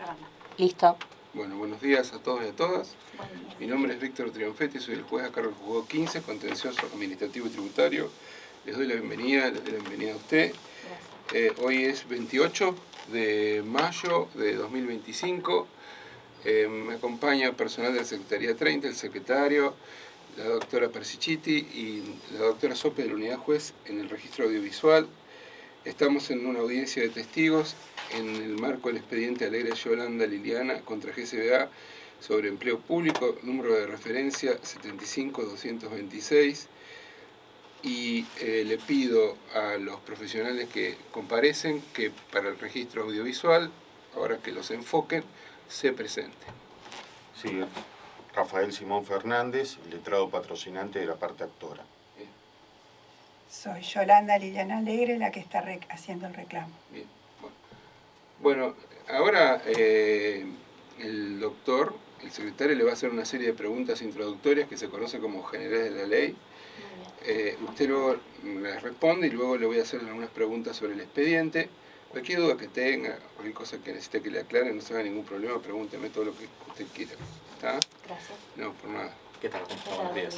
grabando. Listo. Bueno, buenos días a todos y a todas. Buen día. Mi nombre es Víctor Triunfetti, soy el juez a cargo del juzgado 15, contencioso administrativo y tributario. Les doy la bienvenida a usted. Gracias. Hoy es 28 de mayo de 2025. Me acompaña personal de la Secretaría 30, el secretario, la doctora Persichiti y la doctora Sope de la Unidad Juez en el registro audiovisual. Estamos en una audiencia de testigos en el marco del expediente Alegre Yolanda Liliana contra GSBA sobre empleo público, número de referencia 75226, y le pido a los profesionales que comparecen que para el registro audiovisual, ahora que los enfoquen, se presenten. Sí, Rafael Simón Fernández, letrado patrocinante de la parte actora. Soy Yolanda Liliana Alegre, la que está haciendo el reclamo. Bien. Bueno, ahora el doctor, el secretario, le va a hacer una serie de preguntas introductorias que se conoce como generales de la ley. Usted luego les responde y luego le voy a hacer algunas preguntas sobre el expediente. Cualquier duda que tenga, cualquier cosa que necesite que le aclare, no se haga ningún problema, pregúnteme todo lo que usted quiera. ¿Está? Gracias. No, por nada. ¿Qué tal? Buenos días.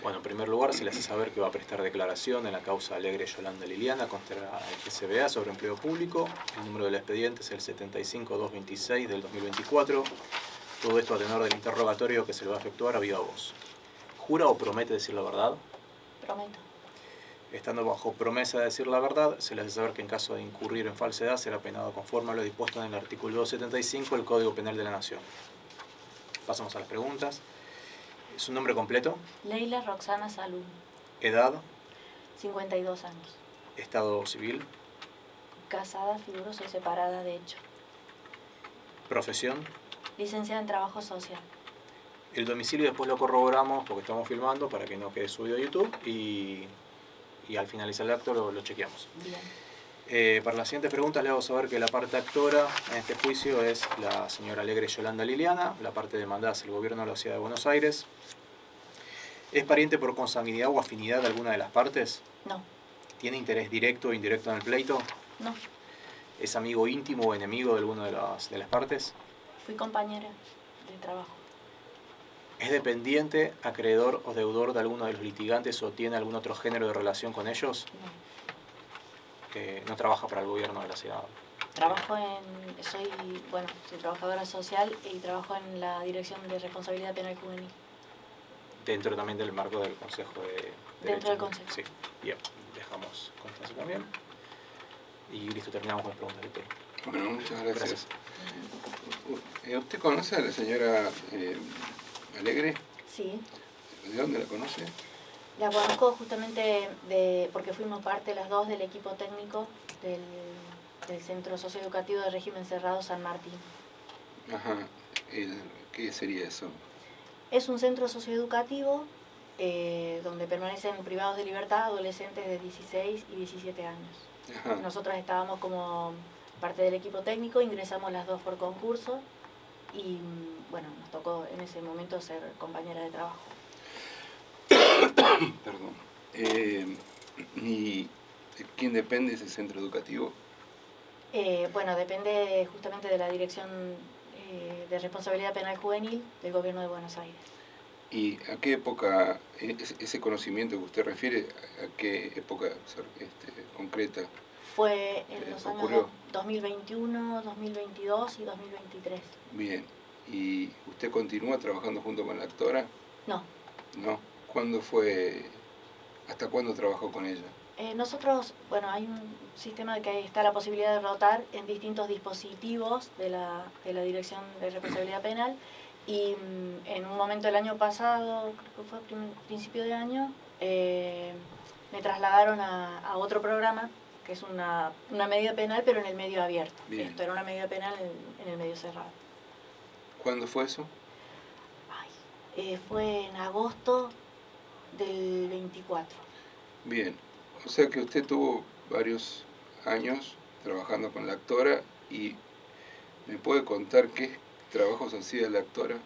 Bueno, en primer lugar, se le hace saber que va a prestar declaración en la causa Alegre Yolanda Liliana contra el GSBA sobre empleo público. El número del expediente es el 75226 del 2024. Todo esto a tenor del interrogatorio que se le va a efectuar a viva voz. ¿Jura o promete decir la verdad? Prometo. Estando bajo promesa de decir la verdad, se le hace saber que en caso de incurrir en falsedad será penado conforme a lo dispuesto en el artículo 275 del Código Penal de la Nación. Pasamos a las preguntas. ¿Su nombre completo? Leila Roxana Salud, ¿Edad? 52 años. ¿Estado civil? Casada, figuro, soy separada de hecho. ¿Profesión? Licenciada en Trabajo Social. El domicilio después lo corroboramos porque estamos filmando para que no quede subido a YouTube y al finalizar el acto lo chequeamos. Bien. Para las siguientes preguntas le hago saber que la parte actora en este juicio es la señora Alegre Yolanda Liliana, la parte demandada es el gobierno de la Ciudad de Buenos Aires. ¿Es pariente por consanguinidad o afinidad de alguna de las partes? No. ¿Tiene interés directo o indirecto en el pleito? No. ¿Es amigo íntimo o enemigo de alguna de las partes? Fui compañera de trabajo. ¿Es dependiente, acreedor o deudor de alguno de los litigantes o tiene algún otro género de relación con ellos? No. No trabaja para el gobierno de la ciudad. Soy trabajadora social y trabajo en la Dirección de Responsabilidad Penal Juvenil. Dentro también del marco del Consejo de Dentro del Derecho. Consejo. Sí, bien, dejamos constancia también. Y listo, terminamos con las preguntas del tema. Bueno, muchas gracias. Gracias. ¿Usted conoce a la señora Alegre? Sí. ¿De dónde la conoce? La conozco justamente porque fuimos parte las dos del equipo técnico del Centro Socioeducativo de Régimen Cerrado San Martín. Ajá. ¿Qué sería eso? Es un centro socioeducativo donde permanecen privados de libertad adolescentes de 16 y 17 años. Ajá. Nosotras estábamos como parte del equipo técnico, ingresamos las dos por concurso y bueno, nos tocó en ese momento ser compañera de trabajo. Perdón. ¿Y de quién depende ese centro educativo? Bueno, depende justamente de la Dirección de Responsabilidad Penal Juvenil del Gobierno de Buenos Aires. ¿Y a qué época, ese conocimiento que usted refiere, a qué época concreta? Fue en los ocurrió? años 2021, 2022 y 2023. Bien. ¿Y usted continúa trabajando junto con la actora? No. No. ¿Cuándo fue? ¿Hasta cuándo trabajó con ella? Nosotros, bueno, hay un sistema de que está la posibilidad de rotar en distintos dispositivos de la Dirección de Responsabilidad Penal y en un momento del año pasado, creo que fue a principio de año, me trasladaron a otro programa que es una medida penal pero en el medio abierto. Bien. Esto era una medida penal en el medio cerrado. ¿Cuándo fue eso? Fue en agosto del 24. Bien. O sea que usted tuvo varios años trabajando con la actora y ¿me puede contar qué trabajos hacía la actora?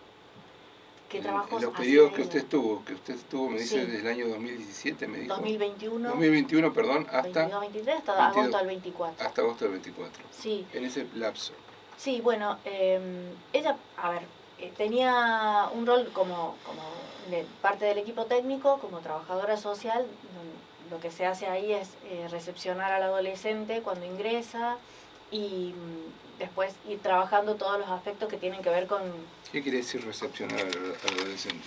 ¿Qué en trabajos los hacía periodos que ella? usted estuvo, me dice, Sí. desde el año 2017, me dijo. 2021. 2021, perdón, hasta 22, 23, hasta 22, agosto del 24. hasta agosto del 24. Sí. En ese lapso. Sí, bueno, ella, a ver, tenía un rol como parte del equipo técnico, como trabajadora social. Lo que se hace ahí es recepcionar al adolescente cuando ingresa y después ir trabajando todos los aspectos que tienen que ver con... ¿Qué quiere decir recepcionar al adolescente?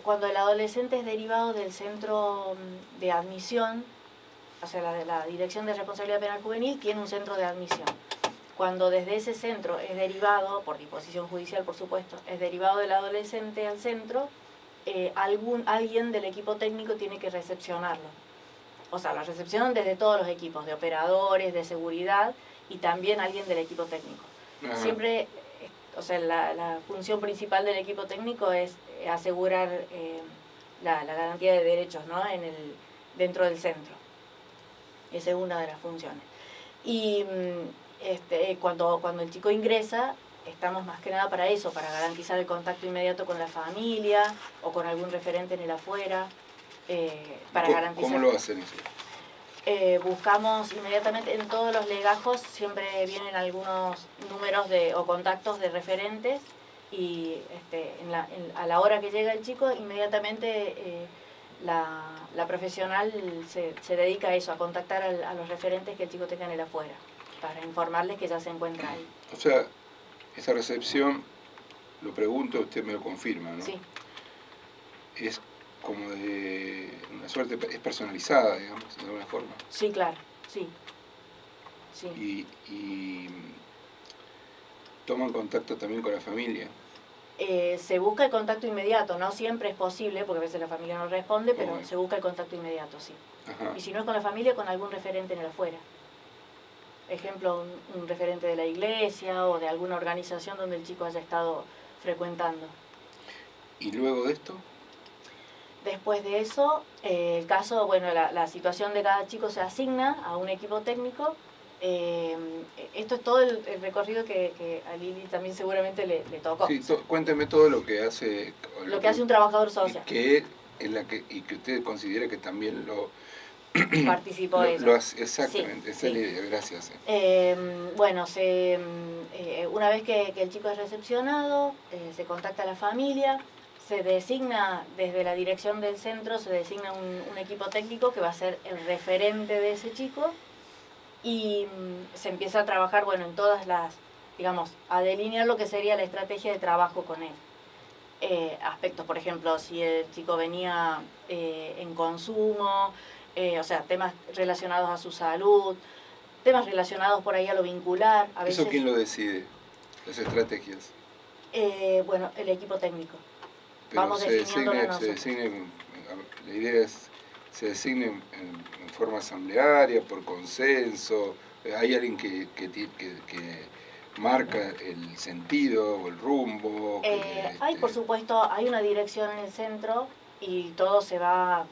Cuando el adolescente es derivado del centro de admisión, o sea, la Dirección de Responsabilidad Penal Juvenil tiene un centro de admisión. Cuando desde ese centro es derivado, por disposición judicial por supuesto, es derivado del adolescente al centro, alguien del equipo técnico tiene que recepcionarlo. O sea, lo recepcionan desde todos los equipos, de operadores, de seguridad y también alguien del equipo técnico. Ajá. Siempre, o sea, la función principal del equipo técnico es asegurar la garantía de derechos, ¿no? Dentro del centro. Esa es una de las funciones. Y cuando el chico ingresa, estamos más que nada para eso, para garantizar el contacto inmediato con la familia o con algún referente en el afuera, para garantizar... ¿Cómo lo hacen eso? Buscamos inmediatamente, en todos los legajos siempre vienen algunos números o contactos de referentes y a la hora que llega el chico, inmediatamente la profesional se dedica a eso, a contactar a los referentes que el chico tenga en el afuera, para informarles que ya se encuentra ahí. O sea, esa recepción, lo pregunto, usted me lo confirma, ¿no? Sí. Es como de una suerte, es personalizada, digamos, de alguna forma. Sí, claro, sí. Sí. Y toman contacto también con la familia. Se busca el contacto inmediato, no siempre es posible, porque a veces la familia no responde, pero Bueno. se busca el contacto inmediato, sí. Ajá. Y si no es con la familia, con algún referente en el afuera. Ejemplo, un referente de la iglesia o de alguna organización donde el chico haya estado frecuentando. ¿Y luego de esto? Después de eso, el caso, bueno, la situación de cada chico se asigna a un equipo técnico. Esto es todo el recorrido que a Lili también seguramente le tocó. Sí, cuénteme todo lo que hace... Lo que hace un trabajador social. Que usted considera que también lo... Participó ella. Exactamente, Sí, esa es la idea, gracias. Bueno, una vez que el chico es recepcionado, se contacta a la familia, se designa desde la dirección del centro, se designa un equipo técnico que va a ser el referente de ese chico y se empieza a trabajar, bueno, en todas digamos, a delinear lo que sería la estrategia de trabajo con él. Aspectos, por ejemplo, si el chico venía en consumo, o sea, temas relacionados a su salud, temas relacionados por ahí a lo vincular. A veces, ¿Eso quién lo decide? Las estrategias. Bueno, el equipo técnico. Pero Vamos definiéndolo nosotros. La idea es, se designe en forma asamblearia, por consenso. ¿Hay alguien que marca el sentido o el rumbo? Hay, por supuesto, hay una dirección en el centro y todo se va,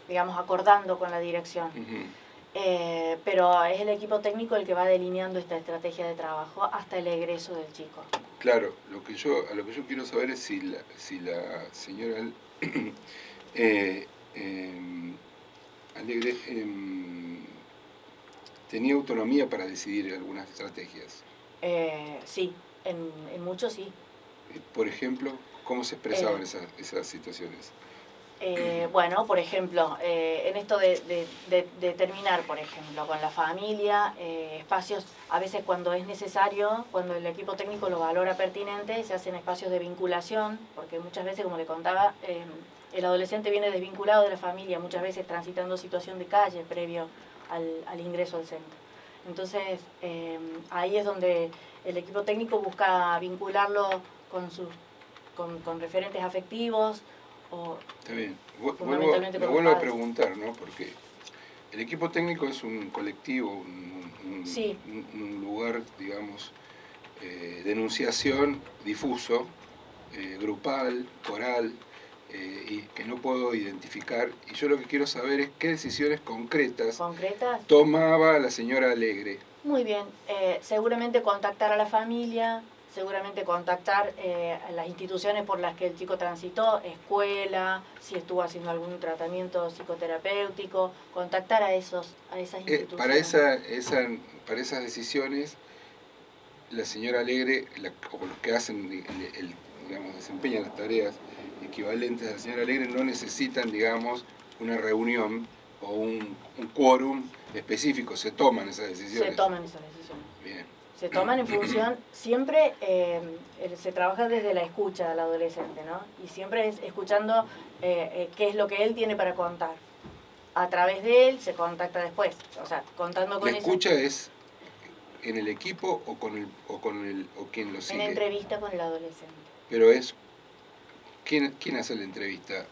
digamos, acordando con la dirección. Pero es el equipo técnico el que va delineando esta estrategia de trabajo hasta el egreso del chico. Claro, a lo que yo quiero saber es si la señora Alegre tenía autonomía para decidir algunas estrategias. Sí, en muchos sí. Por ejemplo, ¿cómo se expresaban esas situaciones? Bueno, por ejemplo, en esto de determinar, por ejemplo, con la familia, espacios, a veces cuando es necesario, cuando el equipo técnico lo valora pertinente, se hacen espacios de vinculación, porque muchas veces, como le contaba, el adolescente viene desvinculado de la familia, muchas veces transitando situación de calle previo al ingreso al centro. Entonces, ahí es donde el equipo técnico busca vincularlo con referentes afectivos. Está bien. Fundamentalmente Me vuelvo a preguntar, ¿no? Porque el equipo técnico es un colectivo, un lugar, digamos, de enunciación difuso, grupal, coral, y que no puedo identificar. Y yo lo que quiero saber es qué decisiones concretas tomaba la señora Alegre. Muy bien. Seguramente contactar a la familia, seguramente contactar a las instituciones por las que el chico transitó, escuela, si estuvo haciendo algún tratamiento psicoterapéutico, contactar a esas instituciones. Para esas decisiones la señora Alegre, o los que hacen, digamos, desempeñan las tareas equivalentes a la señora Alegre, no necesitan, digamos, una reunión o un quórum específico, se toman esas decisiones. Se toman esas decisiones. Bien. Se toman en función, siempre se trabaja desde la escucha del adolescente, ¿no? Y siempre es escuchando qué es lo que él tiene para contar. A través de él se contacta después, o sea, contando con ¿La escucha es en el equipo o quien lo sigue? en entrevista con el adolescente. Pero es, ¿quién hace la entrevista?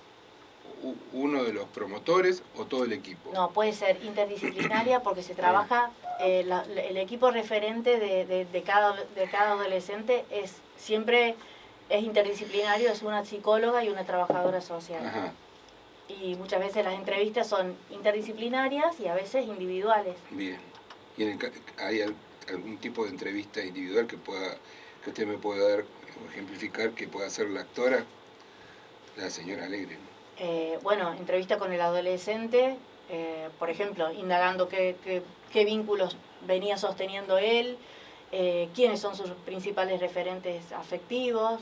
¿Uno de los promotores o todo el equipo? No, puede ser interdisciplinaria porque se trabaja, el equipo referente de cada adolescente siempre es interdisciplinario, es una psicóloga y una trabajadora social. Ajá. Y muchas veces las entrevistas son interdisciplinarias y a veces individuales. Bien. ¿Y hay algún tipo de entrevista individual que usted me pueda dar o ejemplificar que pueda hacer la actora, la señora Alegre, ¿no? Bueno, entrevista con el adolescente, por ejemplo, indagando qué vínculos venía sosteniendo él, quiénes son sus principales referentes afectivos,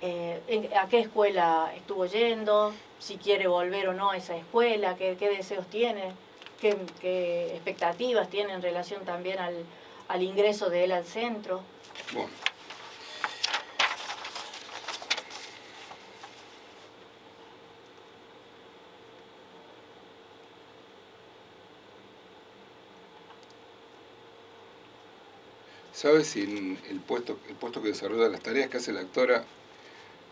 a qué escuela estuvo yendo, si quiere volver o no a esa escuela, qué deseos tiene, qué expectativas tiene en relación también al ingreso de él al centro. Bueno. ¿Sabes si en el puesto que desarrolla las tareas que hace la actora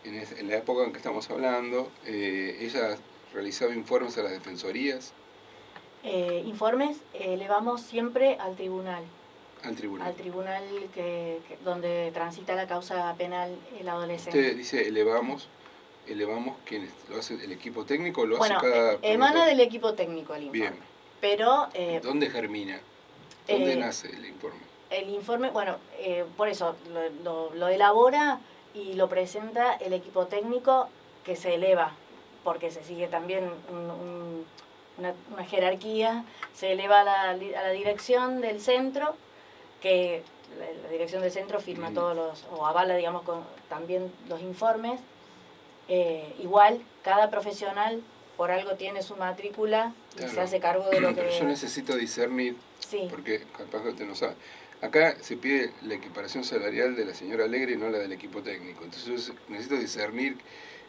en la época en que estamos hablando, ella realizaba informes a las defensorías? Informes elevamos siempre al tribunal. Al tribunal. Al tribunal donde transita la causa penal el adolescente. Usted dice elevamos, ¿quién lo hace? ¿El equipo técnico o lo hace Bueno, cada emana promotor? del equipo técnico el informe. Bien. Pero ¿Dónde germina? ¿Dónde nace el informe? el informe, bueno, por eso lo elabora y lo presenta el equipo técnico, que se eleva, porque se sigue también una jerarquía, se eleva a la dirección del centro, que la dirección del centro firma todos o avala, digamos, también los informes. Igual, cada profesional por algo tiene su matrícula y Claro. se hace cargo de lo que... Pero yo necesito discernir, Sí. porque capaz que usted no sabe. Acá se pide la equiparación salarial de la señora Alegre y no la del equipo técnico. Entonces yo necesito discernir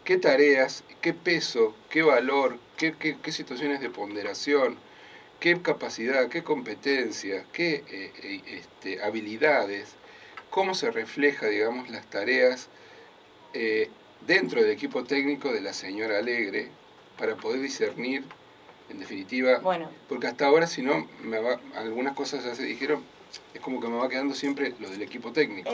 qué tareas, qué peso, qué valor, qué situaciones de ponderación, qué capacidad, qué competencia, qué habilidades, cómo se refleja, digamos, las tareas dentro del equipo técnico de la señora Alegre para poder discernir, en definitiva, Bueno. porque hasta ahora, si no, algunas cosas ya se dijeron, es como que me va quedando siempre lo del equipo técnico.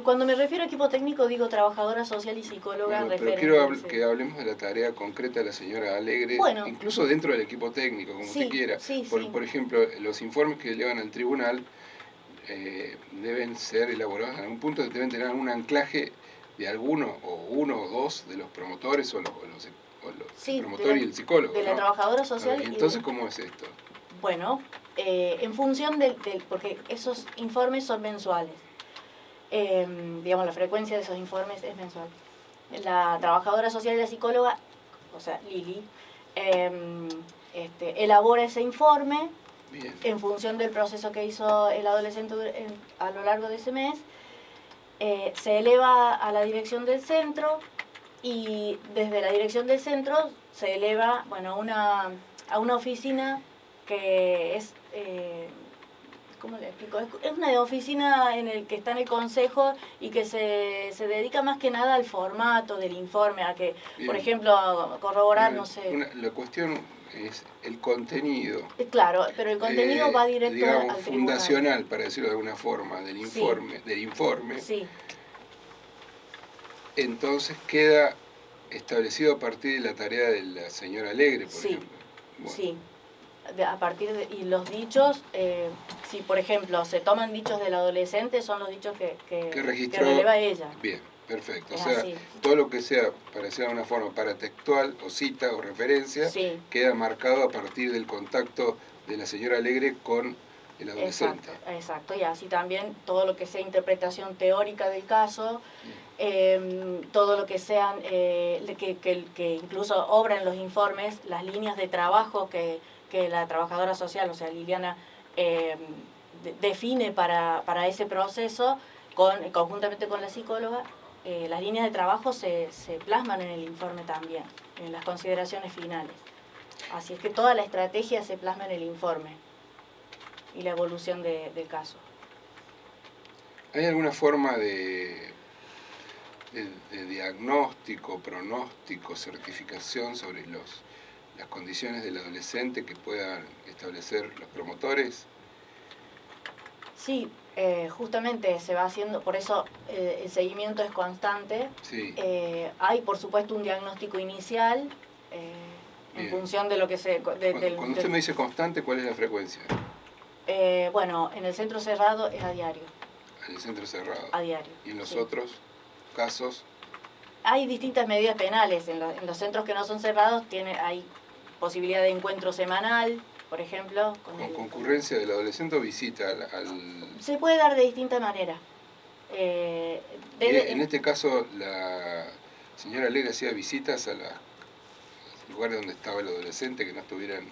Cuando me refiero a equipo técnico digo trabajadora social y psicóloga Bueno, pero referente. quiero que hablemos de la tarea concreta de la señora Alegre, Bueno. incluso dentro del equipo técnico, como Sí, usted quiera. sí. Por ejemplo, los informes que llevan al tribunal deben ser elaborados en algún punto, deben tener algún anclaje de uno o dos de los promotores o el promotor y el psicólogo. De la ¿no? trabajadora social. A ver, entonces, ¿cómo es esto? Bueno, en función porque esos informes son mensuales. Digamos, la frecuencia de esos informes es mensual. La trabajadora social y la psicóloga, o sea, Lili, elabora ese informe. Bien. En función del proceso que hizo el adolescente a lo largo de ese mes. Se eleva a la dirección del centro y desde la dirección del centro se eleva, bueno, a una oficina que es, ¿cómo le explico? Es una oficina en el que está en el consejo y que se dedica más que nada al formato del informe, a que, Bien. por ejemplo, a corroborar, no sé. La cuestión es el contenido. Claro, pero el contenido va directo digamos, al tribunal. fundacional, para decirlo de alguna forma, del informe. Sí. Entonces queda establecido a partir de la tarea de la señora Alegre, por Sí. ejemplo. Bueno. Sí. A partir y los dichos, si por ejemplo se toman dichos del adolescente, son los dichos que registró, releva ella. Bien, perfecto. Es O sea, así. todo lo que sea, para decirlo de alguna forma, paratextual o cita o referencia, Sí. queda marcado a partir del contacto de la señora Alegre con el adolescente. Exacto, y así también todo lo que sea interpretación teórica del caso, todo lo que sean, que incluso obra en los informes, las líneas de trabajo que la trabajadora social, o sea, Liliana, define para ese proceso, conjuntamente con la psicóloga. Las líneas de trabajo se plasman en el informe también, en las consideraciones finales. Así es que toda la estrategia se plasma en el informe y la evolución del caso. ¿Hay alguna forma de diagnóstico, pronóstico, certificación sobre las condiciones del adolescente que puedan establecer los promotores? Sí, justamente se va haciendo, por eso el seguimiento es constante. Sí. Hay, por supuesto, un diagnóstico inicial en función de lo que se... Cuando usted me dice constante, ¿cuál es la frecuencia? Bueno, en el centro cerrado es a diario. En el centro cerrado. A diario. ¿Y en los sí. otros casos? Hay distintas medidas penales. En los centros que no son cerrados hay posibilidad de encuentro semanal, por ejemplo. ¿Con concurrencia del adolescente o visita Se puede dar de distinta manera. En este caso, la señora Alegre hacía visitas a los lugares donde estaba el adolescente, que no estuvieran...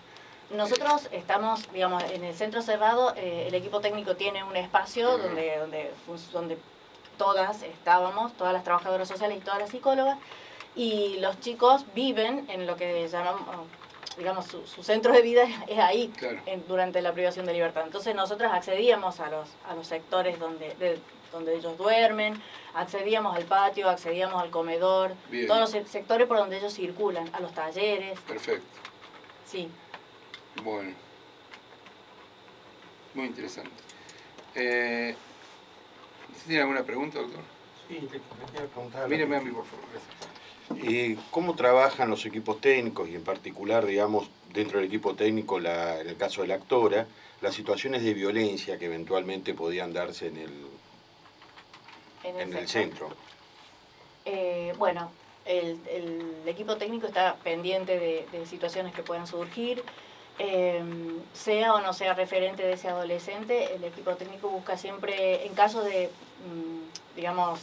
Nosotros estamos, digamos, en el centro cerrado, el equipo técnico tiene un espacio donde todas estábamos, todas las trabajadoras sociales y todas las psicólogas, y los chicos viven en lo que llamamos, digamos, su centro de vida es ahí, claro. Durante la privación de libertad. Entonces nosotros accedíamos a los sectores donde ellos duermen, accedíamos al patio, accedíamos al comedor, Bien. todos los sectores por donde ellos circulan, a los talleres. Perfecto. Sí. Bueno, muy interesante. ¿Usted tiene alguna pregunta, doctor? Sí, le quiero preguntar. Míreme a mí, por favor. Gracias. ¿Cómo trabajan los equipos técnicos y en particular, digamos, dentro del equipo técnico, en el caso de la actora, las situaciones de violencia que eventualmente podían darse en el centro? Bueno, el equipo técnico está pendiente de situaciones que puedan surgir. Sea o no sea referente de ese adolescente, el equipo técnico busca siempre, en caso de, digamos,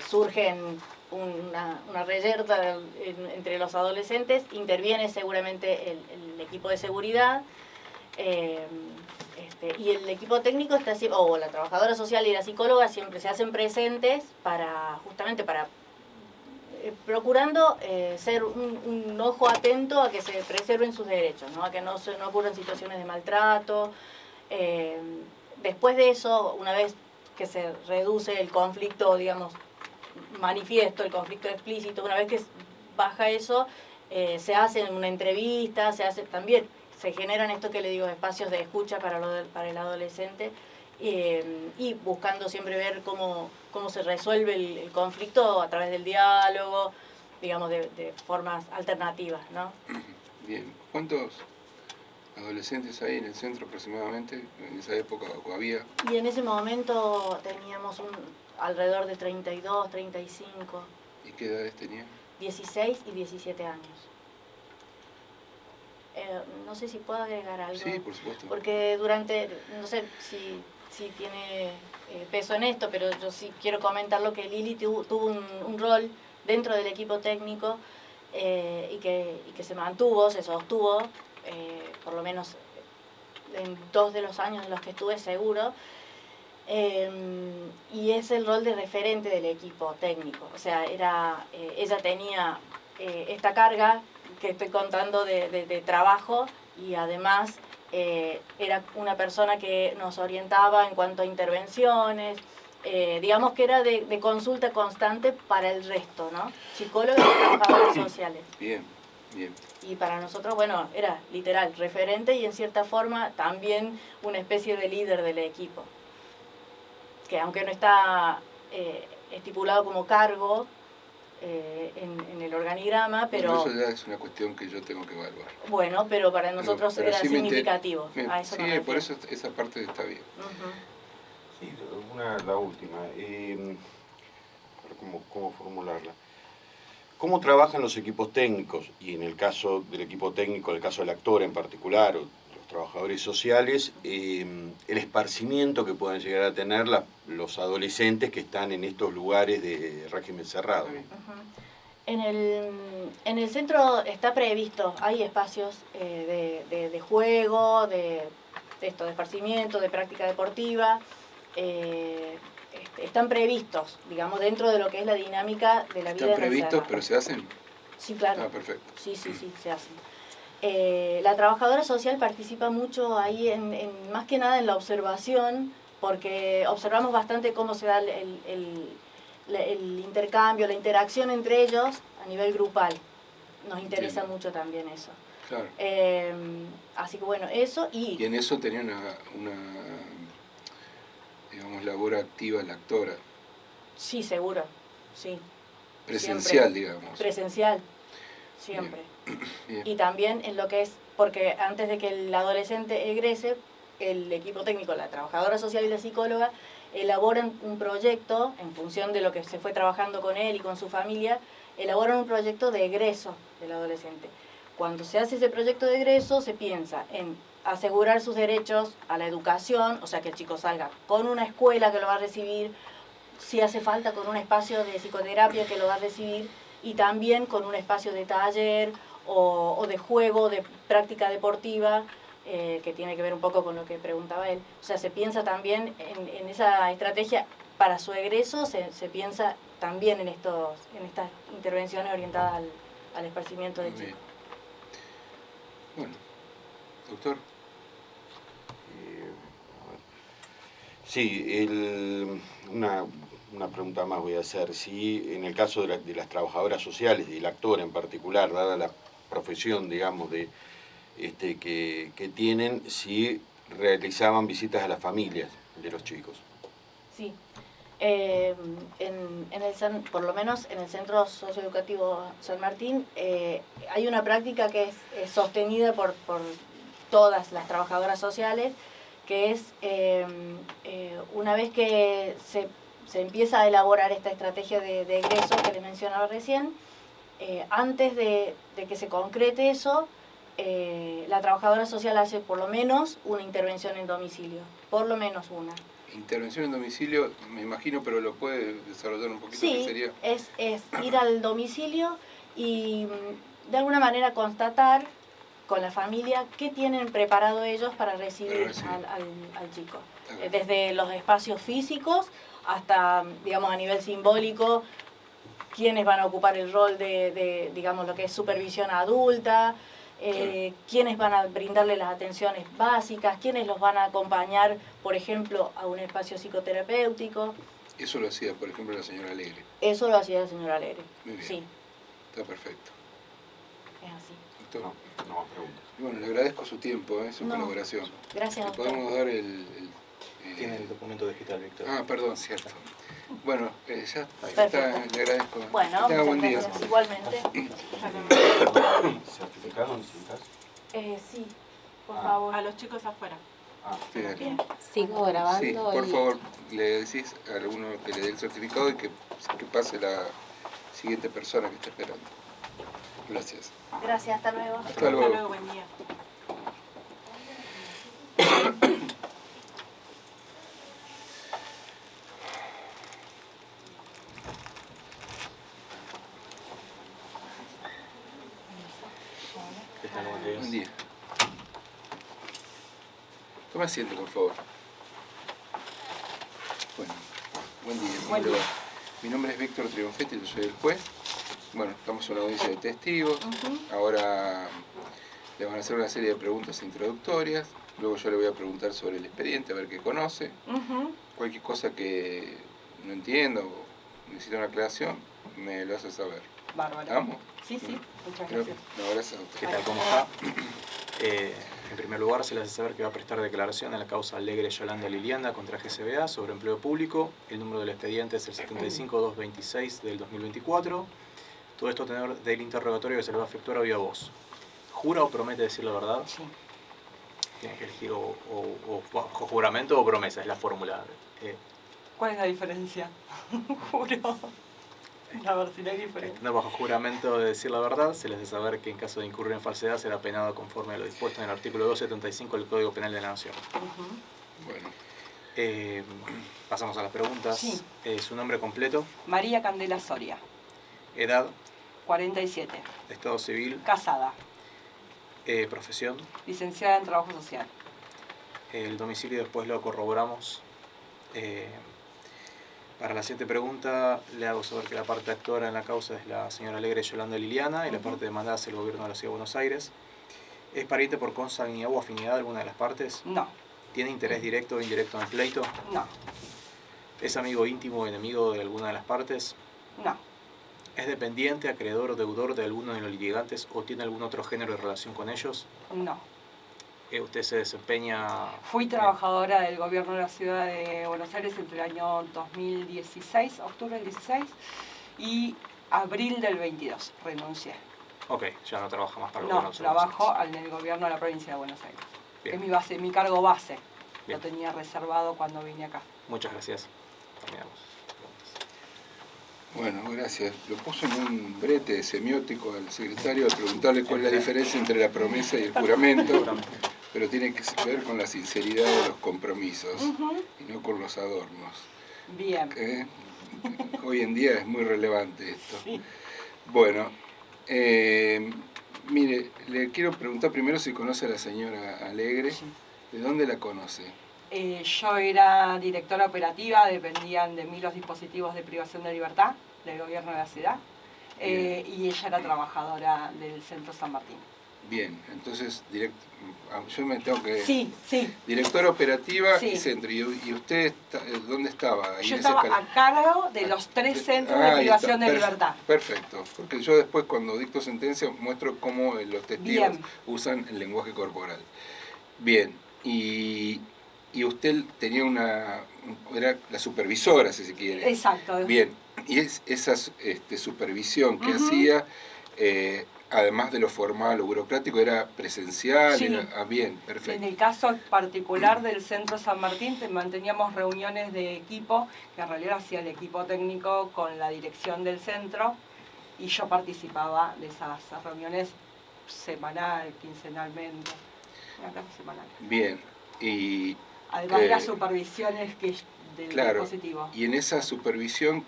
surgen una reyerta entre los adolescentes, interviene seguramente el equipo de seguridad, y el equipo técnico está o la trabajadora social y la psicóloga siempre se hacen presentes justamente para procurando ser un ojo atento a que se preserven sus derechos, ¿no? A que no ocurran situaciones de maltrato. Después de eso, una vez que se reduce el conflicto, digamos, manifiesto, el conflicto explícito, una vez que baja eso, se hace una entrevista, se generan esto que le digo, espacios de escucha para el adolescente, y buscando siempre ver cómo se resuelve el conflicto a través del diálogo, digamos, de formas alternativas, ¿no? Bien. ¿Cuántos adolescentes hay en el centro aproximadamente en esa época o había? Y en ese momento teníamos alrededor de 32, 35. ¿Y qué edades tenían? 16 y 17 años. No sé si puedo agregar algo. Sí, por supuesto. Porque no sé si tiene peso en esto, pero yo sí quiero comentar lo que Lili tuvo un rol dentro del equipo técnico, y que se sostuvo, por lo menos en 2 de los años en los que estuve seguro, y es el rol de referente del equipo técnico. O sea, ella tenía esta carga que estoy contando de trabajo, y además era una persona que nos orientaba en cuanto a intervenciones, digamos que era de consulta constante para el resto, ¿no? Psicólogos y trabajadores sociales. Bien, bien. Y para nosotros, bueno, era literal, referente y en cierta forma también una especie de líder del equipo. Que aunque no está estipulado como cargo en el organigrama, pero... Bueno, eso ya es una cuestión que yo tengo que evaluar. Bueno, pero para nosotros pero era sí significativo. Bien, A eso sí, me por refiero. eso esa parte está bien. Sí, la última. A ver ¿cómo formularla? ¿Cómo trabajan los equipos técnicos? Y en el caso del equipo técnico, en el caso del actor en particular, o los trabajadores sociales, el esparcimiento que puedan llegar a tener los adolescentes que están en estos lugares de régimen cerrado. En el centro está previsto, hay espacios de juego, de esparcimiento, de práctica deportiva, están previstos, digamos, dentro de lo que es la dinámica de la vida. ¿Están previstos, pero se hacen? Sí, claro. Ah, perfecto. Sí, se hacen. La trabajadora social participa mucho ahí, más que nada en la observación, porque observamos bastante cómo se da el intercambio, la interacción entre ellos a nivel grupal. Nos interesa mucho también eso. Claro. Así que bueno, eso y... Y en eso tenía una digamos, labor activa la actora. Sí, seguro, sí. Presencial, Siempre. Digamos. Presencial, siempre. Bien. Y también en lo que es, porque antes de que el adolescente egrese, el equipo técnico, la trabajadora social y la psicóloga elaboran un proyecto en función de lo que se fue trabajando con él y con su familia, elaboran un proyecto de egreso del adolescente. Cuando se hace ese proyecto de egreso, se piensa en asegurar sus derechos a la educación, o sea, que el chico salga con una escuela que lo va a recibir, si hace falta con un espacio de psicoterapia que lo va a recibir, y también con un espacio de taller o de juego, de práctica deportiva, que tiene que ver un poco con lo que preguntaba él. O sea, se piensa también en esa estrategia para su egreso, se piensa también en estas intervenciones orientadas al esparcimiento de chicos. Bueno, doctor. Sí, una pregunta más voy a hacer. Si en el caso de las trabajadoras sociales y el actor en particular, dada la profesión, digamos, que tienen, si realizaban visitas a las familias de los chicos. Sí. Por lo menos en el Centro Socioeducativo San Martín, hay una práctica que es sostenida por todas las trabajadoras sociales, que es una vez que se empieza a elaborar esta estrategia de egreso que les mencionaba recién, antes de que se concrete eso, la trabajadora social hace por lo menos una intervención en domicilio, por lo menos una. Intervención en domicilio, me imagino, pero lo puede desarrollar un poquito. Sí, ¿Qué sería? es ir al domicilio y de alguna manera constatar con la familia qué tienen preparado ellos para recibir al chico. Desde los espacios físicos hasta, digamos, a nivel simbólico, quiénes van a ocupar el rol de digamos, lo que es supervisión adulta, quiénes van a brindarle las atenciones básicas, quiénes los van a acompañar, por ejemplo, a un espacio psicoterapéutico. Eso lo hacía, por ejemplo, la señora Alegre. Eso lo hacía la señora Alegre. Muy bien. Sí. Está perfecto. Es así. Doctor. No más preguntas. Bueno, le agradezco su tiempo, su colaboración. Gracias. ¿Le podemos dar Tiene el documento digital, Víctor. Ah, perdón, cierto. Bueno, ya está, le agradezco. Bueno, que tenga buen día. gracias. Igualmente. ¿Certificado necesitas? Sí, por favor. A los chicos afuera. Sí, Bien. Sigo grabando. sí, por favor, le decís a alguno que le dé el certificado y que pase la siguiente persona que está esperando. Gracias. Gracias, hasta luego. Hasta luego. Buen día. ¿Qué tal? Buen día. Toma asiento, por favor. Bueno, buen día. Buen día. Mi nombre es Víctor Triunfetti, yo soy el juez. Bueno, estamos en una audiencia de testigos. Ahora le van a hacer una serie de preguntas introductorias. Luego yo le voy a preguntar sobre el expediente, a ver qué conoce. Cualquier cosa que no entienda o necesita una aclaración, me lo hace saber. Bárbaro. ¿Vamos? Sí, muchas Creo gracias. que, no, gracias a usted. ¿Qué tal? ¿Cómo está? En primer lugar, se le hace saber que va a prestar declaración en la causa Alegre Yolanda Liliana contra GCBA sobre empleo público. El número del expediente es el 75226 del 2024. Todo esto tenor del interrogatorio que se le va a efectuar a viva voz. ¿Jura o promete decir la verdad? Sí. Tiene que elegir o bajo juramento o promesa, es la fórmula. ¿Cuál es la diferencia? Juro. A ver si no hay diferencia. No bajo juramento de decir la verdad, se les hace saber que en caso de incurrir en falsedad será penado conforme a lo dispuesto en el artículo 275 del Código Penal de la Nación. Bueno, Pasamos a las preguntas. Sí. Su nombre completo, María Candela Soria, edad, 47, estado civil, casada, profesión. licenciada en Trabajo Social. El domicilio después lo corroboramos. Para la siguiente pregunta le hago saber que la parte actora en la causa es la señora Alegre Yolanda Liliana y la parte demandada es el gobierno de la Ciudad de Buenos Aires. ¿Es pariente por consanguinidad o afinidad de alguna de las partes? No, ¿Tiene interés directo o indirecto en el pleito? no, ¿Es amigo íntimo o enemigo de alguna de las partes? no, ¿Es dependiente, acreedor o deudor de alguno de los litigantes o tiene algún otro género de relación con ellos? no. ¿Usted se desempeña...? Fui trabajadora del gobierno de la Ciudad de Buenos Aires entre el año 2016, octubre del 16, y abril del 22. Renuncié. Ok, ya no trabaja más para el No, gobierno de Buenos trabajo Aires. en el gobierno de la provincia de Buenos Aires. Bien. Es mi base, mi cargo base. Bien. Lo tenía reservado cuando vine acá. Muchas gracias. Terminamos. bueno, gracias. Lo puso en un brete semiótico al secretario a preguntarle cuál es la diferencia entre la promesa y el juramento, pero tiene que ver con la sinceridad de los compromisos y no con los adornos. Bien. Hoy en día es muy relevante esto. Bueno, mire, le quiero preguntar primero si conoce a la señora Alegre. Sí. ¿De dónde la conoce? Yo era directora operativa, dependían de mí los dispositivos de privación de libertad del gobierno de la ciudad, y ella era trabajadora del Centro San Martín. Bien, entonces yo me tengo que... Sí, sí. Directora operativa Sí. y centro. ¿Y usted dónde estaba? Ahí Yo en ese estaba a cargo de los 3 centros de ahí privación está. de libertad. Perfecto, porque yo después cuando dicto sentencia muestro cómo los testigos Bien. usan el lenguaje corporal. Bien, y usted tenía era la supervisora, si se quiere. Exacto. Bien, y esa supervisión que hacía, además de lo formal o burocrático, era presencial. Sí. Bien, En perfecto. el caso particular del Centro San Martín, manteníamos reuniones de equipo, que en realidad hacía el equipo técnico con la dirección del centro, y yo participaba de esas reuniones semanal, quincenalmente, una cosa semanal. Bien, y... Además de las supervisiones del claro, dispositivo. y en esa supervisión,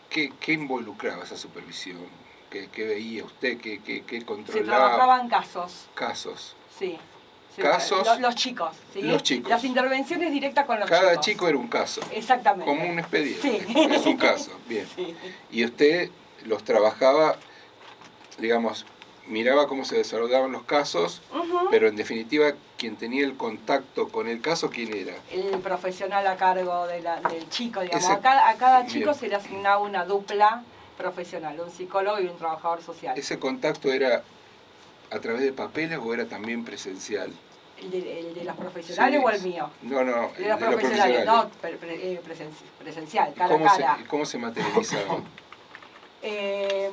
¿qué involucraba esa supervisión? ¿Qué veía usted? ¿Qué controlaba? Se trabajaban casos, Casos. sí. Casos. Los chicos, ¿sí? Los chicos. Las intervenciones directas con los Cada chicos. chico era un caso. Exactamente. Como un expediente. Sí. Es un caso. Bien. Sí. Y usted los trabajaba, digamos, miraba cómo se desarrollaban los casos, pero en definitiva, quien tenía el contacto con el caso, ¿quién era? El profesional a cargo del chico, digamos. Ese- A cada chico bien. se le asignaba una dupla profesional, un psicólogo y un trabajador social. ¿Ese contacto era a través de papeles o era también presencial? ¿El de los profesionales Sí. o el mío? No, no, El de los profesionales, no, presencial, cara ¿Cómo a cara. cómo se materializaba? Eh,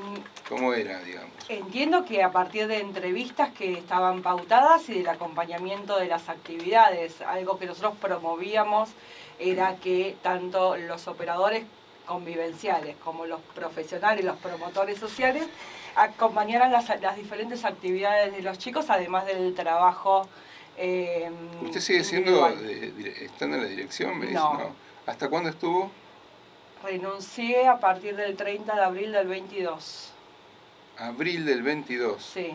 ¿Cómo era, digamos? Entiendo que a partir de entrevistas que estaban pautadas y del acompañamiento de las actividades, algo que nosotros promovíamos era que tanto los operadores convivenciales como los profesionales, los promotores sociales, acompañaran las diferentes actividades de los chicos, además del trabajo. ¿Usted sigue siendo, individual. estando en la dirección? Me dice, No. ¿no? ¿Hasta cuándo estuvo? Renuncié a partir del 30 de abril del 22. Abril del 22. Sí.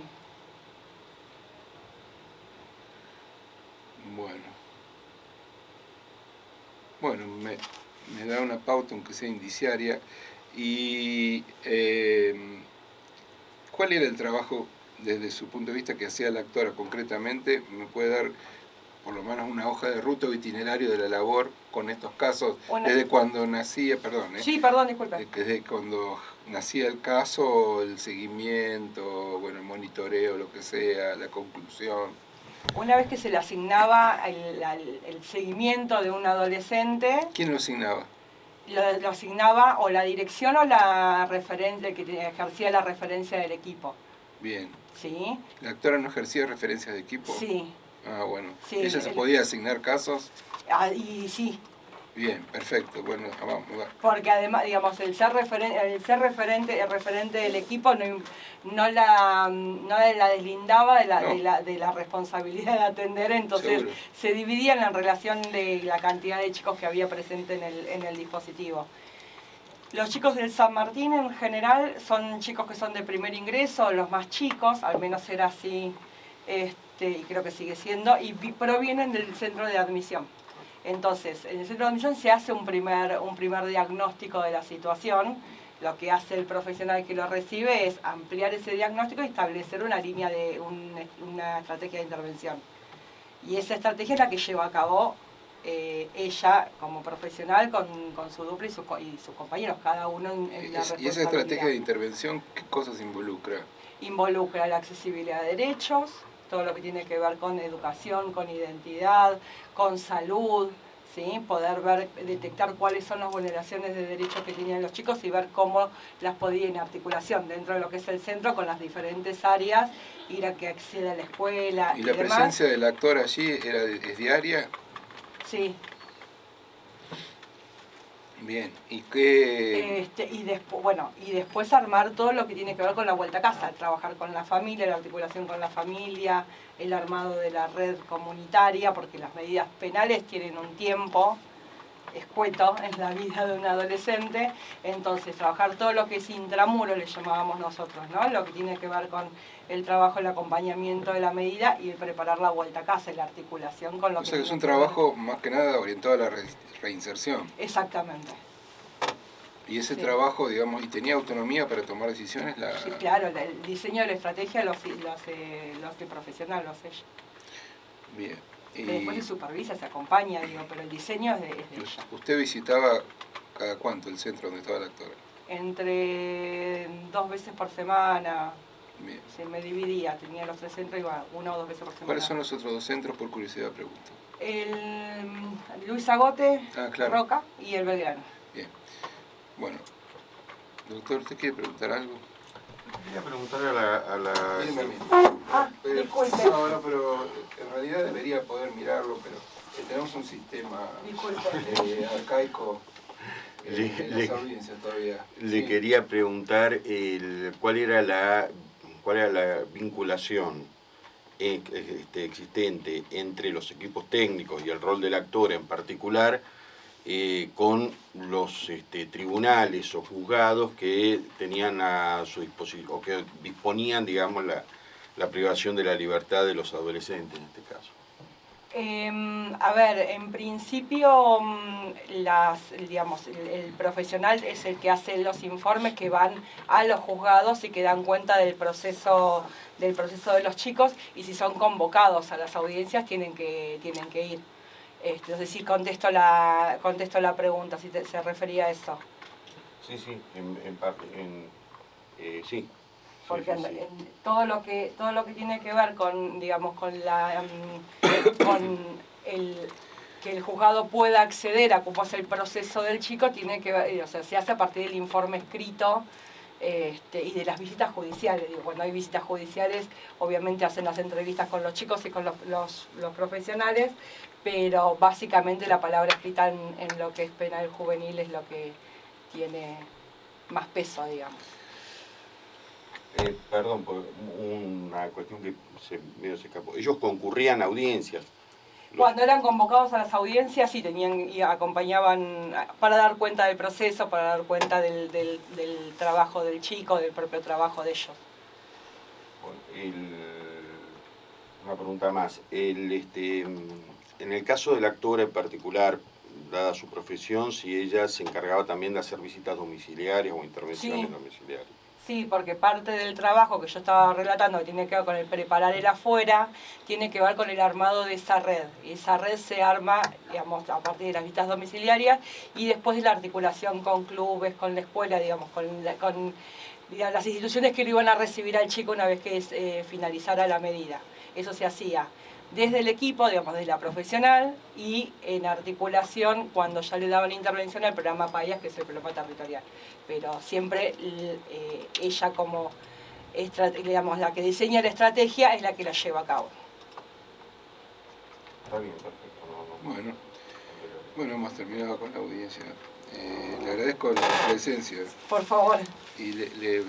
Bueno, me da una pauta, aunque sea indiciaria. Y ¿cuál era el trabajo desde su punto de vista que hacía la actora concretamente? ¿Me puede dar por lo menos una hoja de ruta o itinerario de la labor con estos casos? Desde cuando nacía, perdón, Sí, perdón, disculpe. desde cuando nacía el caso, el seguimiento, bueno, el monitoreo, lo que sea, la conclusión. Una vez que se le asignaba el seguimiento de un adolescente, ¿Quién lo asignaba? lo asignaba o la dirección o la referencia que ejercía la referencia del equipo. Bien. ¿Sí? ¿La actora no ejercía referencias de equipo? Sí. Ah, bueno. Sí, ¿Ella se podía asignar casos? Y sí. Bien, perfecto. Bueno, vamos. Porque además, digamos, el ser referente del equipo no la deslindaba de la responsabilidad de atender, entonces Seguro. se dividían en relación de la cantidad de chicos que había presente en el dispositivo. Los chicos del San Martín en general son chicos que son de primer ingreso, los más chicos, al menos era así, y creo que sigue siendo, y provienen del centro de admisión. Entonces, en el centro de admisión se hace un primer diagnóstico de la situación. Lo que hace el profesional que lo recibe es ampliar ese diagnóstico y establecer una línea una estrategia de intervención. Y esa estrategia es la que lleva a cabo ella como profesional con su dupla y sus compañeros, cada uno en la responsabilidad. ¿Y esa estrategia de intervención qué cosas involucra? Involucra la accesibilidad de derechos, todo lo que tiene que ver con educación, con identidad, con salud, ¿sí? Poder detectar cuáles son las vulneraciones de derechos que tenían los chicos y ver cómo las podía en articulación dentro de lo que es el centro con las diferentes áreas, ir a que acceda a la escuela ¿Y la demás. presencia del actor allí es diaria? Sí. Bien, ¿y qué...? Y después armar todo lo que tiene que ver con la vuelta a casa, trabajar con la familia, la articulación con la familia, el armado de la red comunitaria, porque las medidas penales tienen un tiempo escueto en la vida de un adolescente, entonces trabajar todo lo que es intramuro, le llamábamos nosotros, ¿no? Lo que tiene que ver con el trabajo, el acompañamiento de la medida y preparar la vuelta a casa y la articulación con lo que... O sea que es un trabajo más que nada orientado a la reinserción. Exactamente. Y ese Sí. trabajo, digamos, ¿y tenía autonomía para tomar decisiones? Sí, claro, el diseño de la estrategia lo hace profesional, lo hace ella. Bien. Que después se supervisa, se acompaña, digo, pero el diseño es de ella. ¿Usted visitaba cada cuánto el centro donde estaba la actora? Entre 2 veces por semana. Bien. Se me dividía, tenía los 3 centros, iba 1 o 2 veces por semana. ¿Cuáles son los otros 2 centros? Por curiosidad pregunto. El Luis Agote, claro. Roca y el Belgrano. Bien. Bueno, doctor, ¿usted quiere preguntar algo? Quería preguntarle a la... Míreme a mí. Disculpe. No, pero en realidad debería poder mirarlo, pero tenemos un sistema arcaico en las audiencias todavía. Le Sí. quería preguntar cuál era la vinculación existente entre los equipos técnicos y el rol del actor en particular con los tribunales o juzgados que tenían a su disposición o que disponían, digamos, la privación de la libertad de los adolescentes en este caso. A ver, en principio el profesional es el que hace los informes que van a los juzgados y que dan cuenta del proceso de los chicos, y si son convocados a las audiencias tienen que ir. Es decir, contesto la pregunta, si se refería a eso. Sí, en parte, sí. Porque Sí. todo lo que tiene que ver con, digamos, que el juzgado pueda acceder a cómo es el proceso del chico, tiene que ver, o sea, se hace a partir del informe escrito y de las visitas judiciales. Digo, cuando hay visitas judiciales, obviamente hacen las entrevistas con los chicos y con los profesionales, pero básicamente la palabra escrita en lo que es penal juvenil es lo que tiene más peso, digamos. Perdón, por una cuestión que medio se escapó. Ellos concurrían a audiencias. Cuando eran convocados a las audiencias, sí, acompañaban para dar cuenta del proceso, para dar cuenta del trabajo del chico, del propio trabajo de ellos. Una pregunta más. En el caso del actor en particular, dada su profesión, si ella se encargaba también de hacer visitas domiciliarias o intervenciones domiciliarias. Sí, porque parte del trabajo que yo estaba relatando, que tiene que ver con el preparar el afuera, tiene que ver con el armado de esa red. Y esa red se arma, digamos, a partir de las visitas domiciliarias y después de la articulación con clubes, con la escuela, digamos, con las instituciones que lo iban a recibir al chico una vez que finalizara la medida. Eso se hacía desde el equipo, digamos, desde la profesional, y en articulación cuando ya le daban intervención al programa PAIAS, que es el programa territorial. Pero siempre ella como, digamos, la que diseña la estrategia es la que la lleva a cabo. Está bien, perfecto. Bueno, Bueno, hemos terminado con la audiencia. Le agradezco la presencia Por favor, y le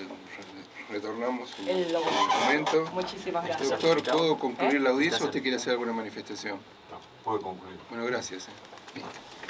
retornamos su el logo. documento. Muchísimas gracias. Doctor, ¿puedo concluir la audiencia o Está usted quiere hacer alguna manifestación? No, puede concluir. Bueno, gracias. Listo.